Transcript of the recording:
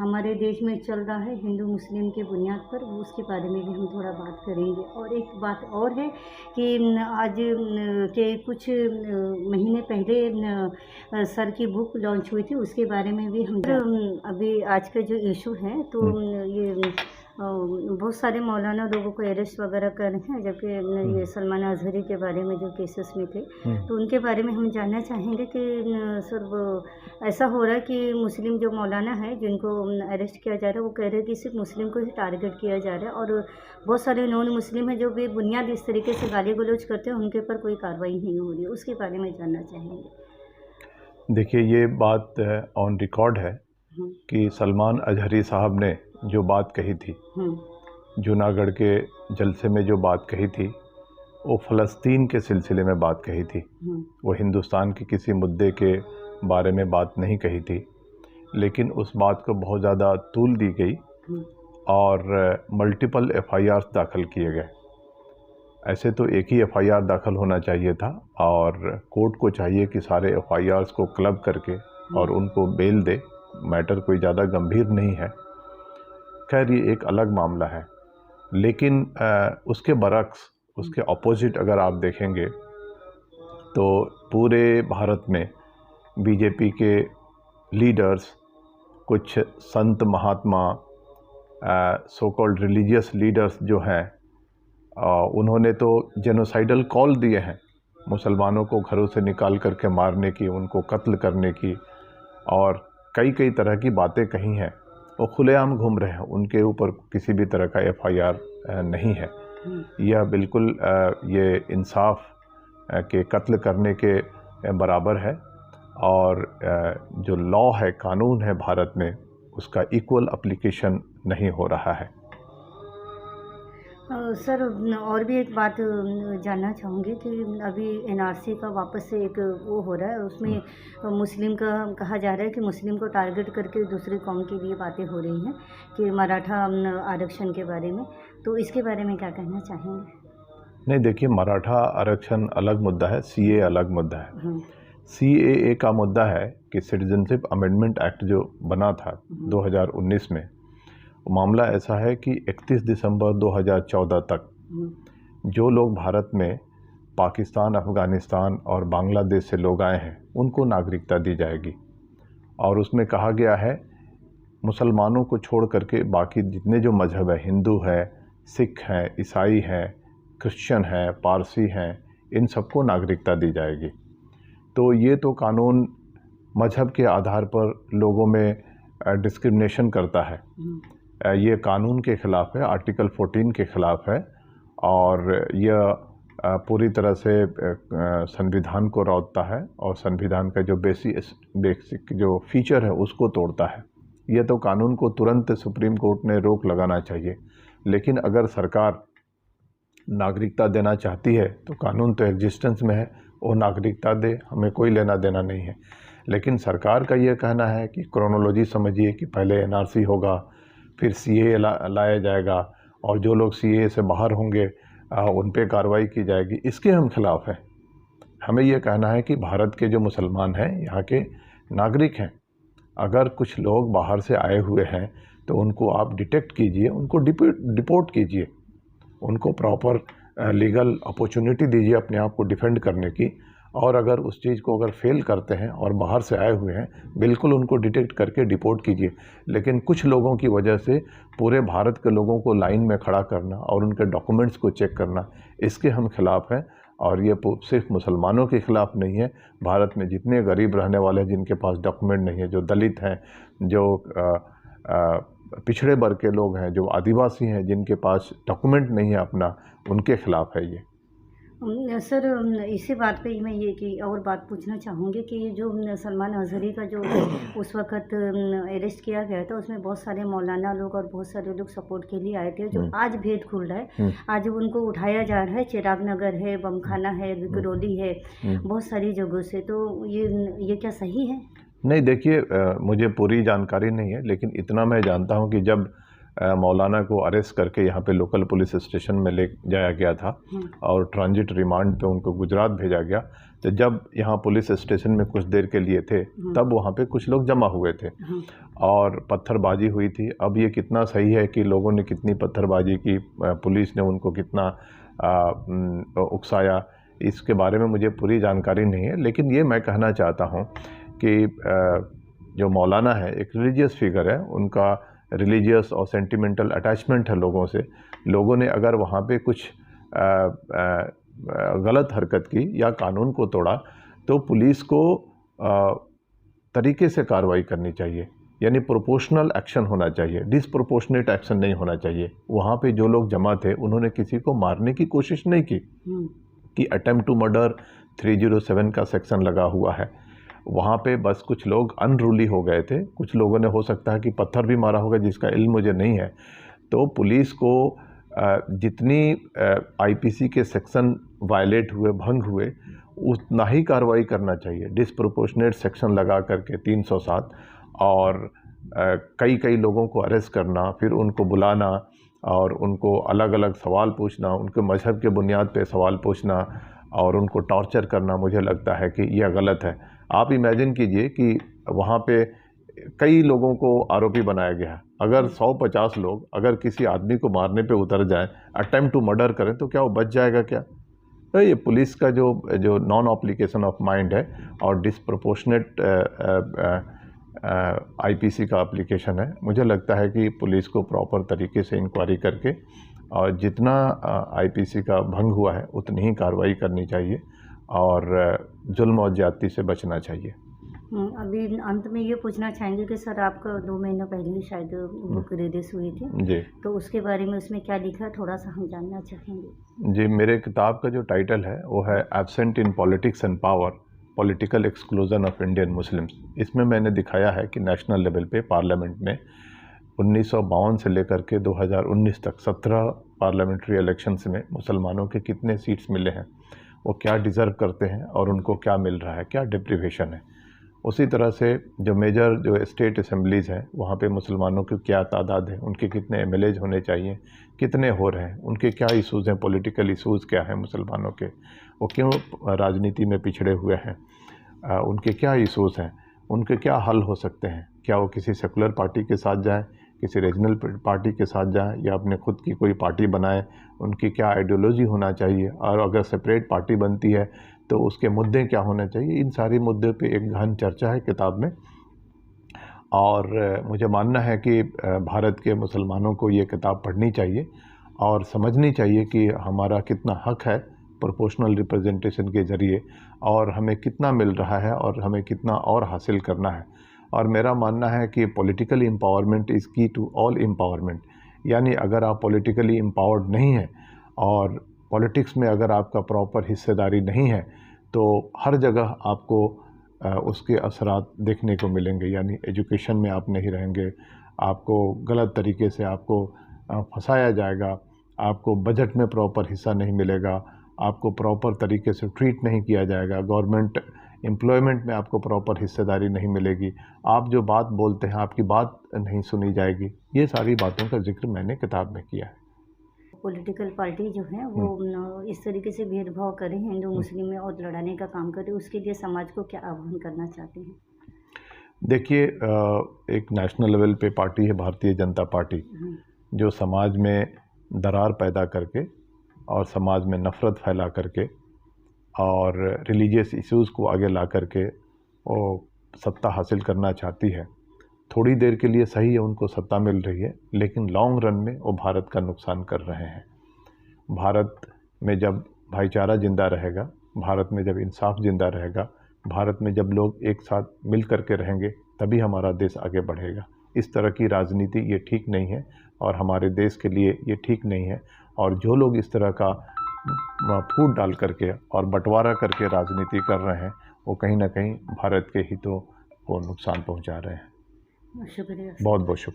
हमारे देश में चल रहा है हिंदू मुस्लिम के बुनियाद पर, वो उसके बारे में भी हम थोड़ा बात करेंगे। और एक बात और है कि आज के कुछ महीने पहले सर की बुक लॉन्च हुई थी, उसके बारे में भी हम अभी आज का जो इशू है तो ये बहुत सारे मौलाना लोगों को अरेस्ट वगैरह कर रहे हैं, जबकि ये सलमान अजहरी के बारे में जो केसेस में थे तो उनके बारे में हम जानना चाहेंगे कि सर वो ऐसा हो रहा है कि मुस्लिम जो मौलाना है जिनको अरेस्ट किया जा रहा है वो कह रहे हैं कि सिर्फ मुस्लिम को ही टारगेट किया जा रहा है, और बहुत सारे नॉन मुस्लिम हैं जो भी बुनियाद इस तरीके से गाली गलौज करते हैं, उनके ऊपर कोई कार्रवाई नहीं हो रही है। उसके बारे में जानना चाहेंगे। देखिए, ये बात ऑन रिकॉर्ड है कि सलमान अजहरी साहब ने जो बात कही थी, जूनागढ़ के जलसे में जो बात कही थी, वो फ़लस्तीन के सिलसिले में बात कही थी। वो हिंदुस्तान के किसी मुद्दे के बारे में बात नहीं कही थी, लेकिन उस बात को बहुत ज़्यादा तूल दी गई और मल्टीपल एफआईआर्स दाखिल किए गए। ऐसे तो एक ही एफआईआर दाखिल होना चाहिए था और कोर्ट को चाहिए कि सारे एफआईआर्स को क्लब करके और उनको बेल दे। मैटर कोई ज़्यादा गंभीर नहीं है। खैर, ये एक अलग मामला है, लेकिन उसके बरक्स, उसके ऑपोजिट अगर आप देखेंगे तो पूरे भारत में बीजेपी के लीडर्स, कुछ संत महात्मा, सो कॉल्ड रिलीजियस लीडर्स जो हैं, उन्होंने तो जेनोसाइडल कॉल दिए हैं मुसलमानों को घरों से निकाल करके मारने की, उनको कत्ल करने की, और कई तरह की बातें कही हैं। वो खुलेआम घूम रहे हैं, उनके ऊपर किसी भी तरह का एफआईआर नहीं है। यह बिल्कुल ये इंसाफ के कत्ल करने के बराबर है, और जो लॉ है, कानून है भारत में, उसका इक्वल एप्लीकेशन नहीं हो रहा है। सर, और भी एक बात जानना चाहूँगी कि अभी एनआरसी का वापस से एक वो हो रहा है, उसमें मुस्लिम का कहा जा रहा है कि मुस्लिम को टारगेट करके दूसरी कौम के लिए बातें हो रही हैं कि मराठा आरक्षण के बारे में, तो इसके बारे में क्या कहना चाहेंगे? नहीं, देखिए, मराठा आरक्षण अलग मुद्दा है, सीए अलग मुद्दा है। सीएए का मुद्दा है कि सिटीजनशिप अमेंडमेंट एक्ट जो बना था 2019 में, मामला ऐसा है कि 31 दिसंबर 2014 तक जो लोग भारत में पाकिस्तान, अफ़गानिस्तान और बांग्लादेश से लोग आए हैं, उनको नागरिकता दी जाएगी। और उसमें कहा गया है मुसलमानों को छोड़ करके बाकी जितने जो मज़हब है, हिंदू है, सिख हैं, ईसाई हैं, क्रिश्चियन हैं, पारसी हैं, इन सबको नागरिकता दी जाएगी। तो ये तो कानून मज़हब के आधार पर लोगों में डिस्क्रिमिनेशन करता है। ये कानून के ख़िलाफ़ है, आर्टिकल 14 के ख़िलाफ़ है, और यह पूरी तरह से संविधान को रौंदता है और संविधान का जो बेसिक जो फीचर है उसको तोड़ता है। यह तो कानून को तुरंत सुप्रीम कोर्ट ने रोक लगाना चाहिए। लेकिन अगर सरकार नागरिकता देना चाहती है तो कानून तो एग्जिस्टेंस में है, वो नागरिकता दे, हमें कोई लेना देना नहीं है। लेकिन सरकार का ये कहना है कि क्रोनोलॉजी समझिए कि पहले एनआरसी होगा, फिर सीए लाया जाएगा, और जो लोग सीए से बाहर होंगे उन पे कार्रवाई की जाएगी। इसके हम खिलाफ़ हैं। हमें ये कहना है कि भारत के जो मुसलमान हैं, यहाँ के नागरिक हैं, अगर कुछ लोग बाहर से आए हुए हैं तो उनको आप डिटेक्ट कीजिए, उनको डिपोर्ट कीजिए, उनको प्रॉपर लीगल अपॉर्चुनिटी दीजिए अपने आप को डिफेंड करने की। और अगर उस चीज़ को अगर फेल करते हैं और बाहर से आए हुए हैं, बिल्कुल उनको डिटेक्ट करके डिपोर्ट कीजिए। लेकिन कुछ लोगों की वजह से पूरे भारत के लोगों को लाइन में खड़ा करना और उनके डॉक्यूमेंट्स को चेक करना, इसके हम खिलाफ़ हैं। और ये सिर्फ मुसलमानों के ख़िलाफ़ नहीं है, भारत में जितने गरीब रहने वाले हैं जिनके पास डॉक्यूमेंट नहीं है, जो दलित हैं, जो पिछड़े वर्ग के लोग हैं, जो आदिवासी हैं, जिनके पास डॉक्यूमेंट नहीं है अपना, उनके ख़िलाफ़ है ये। सर, इसी बात पे मैं ये कि और बात पूछना चाहूँगी कि ये जो सलमान अजहरी का जो उस वक़्त अरेस्ट किया गया था, उसमें बहुत सारे मौलाना लोग और बहुत सारे लोग सपोर्ट के लिए आए थे। जो आज भेद खुल रहा है, आज उनको उठाया जा रहा है, चिराग नगर है, बमखाना है, विकरौली है, बहुत सारी जगहों से, तो ये क्या सही है? नहीं, देखिए, मुझे पूरी जानकारी नहीं है, लेकिन इतना मैं जानता हूँ कि जब मौलाना को अरेस्ट करके यहाँ पे लोकल पुलिस स्टेशन में ले जाया गया था और ट्रांजिट रिमांड पे उनको गुजरात भेजा गया। तो जब यहाँ पुलिस स्टेशन में कुछ देर के लिए थे तब वहाँ पे कुछ लोग जमा हुए थे और पत्थरबाजी हुई थी। अब ये कितना सही है कि लोगों ने कितनी पत्थरबाजी की, पुलिस ने उनको कितना उकसाया, इसके बारे में मुझे पूरी जानकारी नहीं है। लेकिन ये मैं कहना चाहता हूँ कि जो मौलाना है एक रिलीजियस फिगर है, उनका रिलीजियस और सेंटिमेंटल अटैचमेंट है लोगों से। लोगों ने अगर वहाँ पे कुछ गलत हरकत की या कानून को तोड़ा तो पुलिस को तरीके से कार्रवाई करनी चाहिए, यानी प्रोपोर्शनल एक्शन होना चाहिए, डिसप्रोपोर्शनेट एक्शन नहीं होना चाहिए। वहाँ पे जो लोग जमा थे उन्होंने किसी को मारने की कोशिश नहीं की कि अटेम्प्ट टू मर्डर 307 का सेक्शन लगा हुआ है। वहाँ पे बस कुछ लोग अनरूली हो गए थे, कुछ लोगों ने हो सकता है कि पत्थर भी मारा होगा जिसका इल्म मुझे नहीं है। तो पुलिस को जितनी आईपीसी के सेक्शन वायलेट हुए, भंग हुए, उतना ही कार्रवाई करना चाहिए। डिसप्रोपोर्शनेट सेक्शन लगा करके 307 और कई लोगों को अरेस्ट करना, फिर उनको बुलाना और उनको अलग अलग सवाल पूछना, उनके मजहब के बुनियाद पे सवाल पूछना और उनको टॉर्चर करना, मुझे लगता है कि यह गलत है। आप इमेजिन कीजिए कि वहाँ पे कई लोगों को आरोपी बनाया गया है। अगर 150 लोग अगर किसी आदमी को मारने पे उतर जाएं, अटेम्प्ट टू मर्डर करें, तो क्या वो बच जाएगा क्या? तो ये पुलिस का जो नॉन एप्लीकेशन ऑफ माइंड है और डिसप्रोपोर्शनेट आईपीसी का एप्लीकेशन है, मुझे लगता है कि पुलिस को प्रॉपर तरीके से इंक्वायरी करके और जितना आईपीसी का भंग हुआ है उतनी ही कार्रवाई करनी चाहिए और जुल्म और ज्यादती से बचना चाहिए। अभी अंत में ये पूछना चाहेंगे कि सर आपका 2 महीना पहले ही शायद बुक रिलीज हुई थी जी, तो उसके बारे में उसमें क्या लिखा, थोड़ा सा हम जानना चाहेंगे। जी, मेरे किताब का जो टाइटल है वो है absent in politics and power, political exclusion of Indian Muslims. इसमें मैंने दिखाया है कि नेशनल लेवल पे पार्लियामेंट में 1952 से लेकर के 2019 तक 17 पार्लियामेंट्री इलेक्शंस में मुसलमानों के कितने सीट्स मिले हैं, वो क्या डिज़र्व करते हैं और उनको क्या मिल रहा है, क्या डिप्रीवेशन है। उसी तरह से जो मेजर जो स्टेट असम्बलीज़ हैं वहाँ पे मुसलमानों की क्या तादाद है, उनके कितने एमएलएज होने चाहिए, कितने हो रहे हैं, उनके क्या इशूज़ हैं, पॉलिटिकल इशूज़ क्या हैं मुसलमानों के, वो क्यों राजनीति में पिछड़े हुए हैं, उनके क्या इशूज़ हैं, उनके क्या हल हो सकते हैं। क्या वो किसी सेकुलर पार्टी के साथ जाएं, किसी रीजनल पार्टी के साथ जाएं या अपने खुद की कोई पार्टी बनाएं, उनकी क्या आइडियोलॉजी होना चाहिए, और अगर सेपरेट पार्टी बनती है तो उसके मुद्दे क्या होने चाहिए। इन सारी मुद्दों पे एक गहन चर्चा है किताब में और मुझे मानना है कि भारत के मुसलमानों को ये किताब पढ़नी चाहिए और समझनी चाहिए कि हमारा कितना हक है प्रोपोर्शनल रिप्रेजेंटेशन के ज़रिए और हमें कितना मिल रहा है और हमें कितना और हासिल करना है। और मेरा मानना है कि पॉलिटिकल एम्पावरमेंट इज़ की टू ऑल एम्पावरमेंट, यानी अगर आप पॉलिटिकली एम्पावर्ड नहीं हैं और पॉलिटिक्स में अगर आपका प्रॉपर हिस्सेदारी नहीं है तो हर जगह आपको उसके असरात देखने को मिलेंगे। यानी एजुकेशन में आप नहीं रहेंगे, आपको गलत तरीके से आपको फंसाया जाएगा, आपको बजट में प्रॉपर हिस्सा नहीं मिलेगा, आपको प्रॉपर तरीके से ट्रीट नहीं किया जाएगा, गवर्नमेंट एम्प्लॉयमेंट में आपको प्रॉपर हिस्सेदारी नहीं मिलेगी, आप जो बात बोलते हैं आपकी बात नहीं सुनी जाएगी। ये सारी बातों का जिक्र मैंने किताब में किया है। पॉलिटिकल पार्टी जो है वो इस तरीके से भेदभाव करें हिंदू मुस्लिम में और लड़ाने का काम करे, उसके लिए समाज को क्या आह्वान करना चाहते हैं? देखिए, एक नेशनल लेवल पे पार्टी है भारतीय जनता पार्टी, जो समाज में दरार पैदा करके और समाज में नफ़रत फैला करके और रिलीजियस इश्यूज़ को आगे ला करके वो सत्ता हासिल करना चाहती है। थोड़ी देर के लिए सही है, उनको सत्ता मिल रही है, लेकिन लॉन्ग रन में वो भारत का नुकसान कर रहे हैं। भारत में जब भाईचारा ज़िंदा रहेगा, भारत में जब इंसाफ ज़िंदा रहेगा, भारत में जब लोग एक साथ मिल कर के रहेंगे, तभी हमारा देश आगे बढ़ेगा। इस तरह की राजनीति ये ठीक नहीं है और हमारे देश के लिए ये ठीक नहीं है। और जो लोग इस तरह का फूट डाल करके और बंटवारा करके राजनीति कर रहे हैं, वो कहीं ना कहीं भारत के हितों को नुकसान पहुंचा रहे हैं। शुक्रिया। बहुत बहुत शुक्रिया।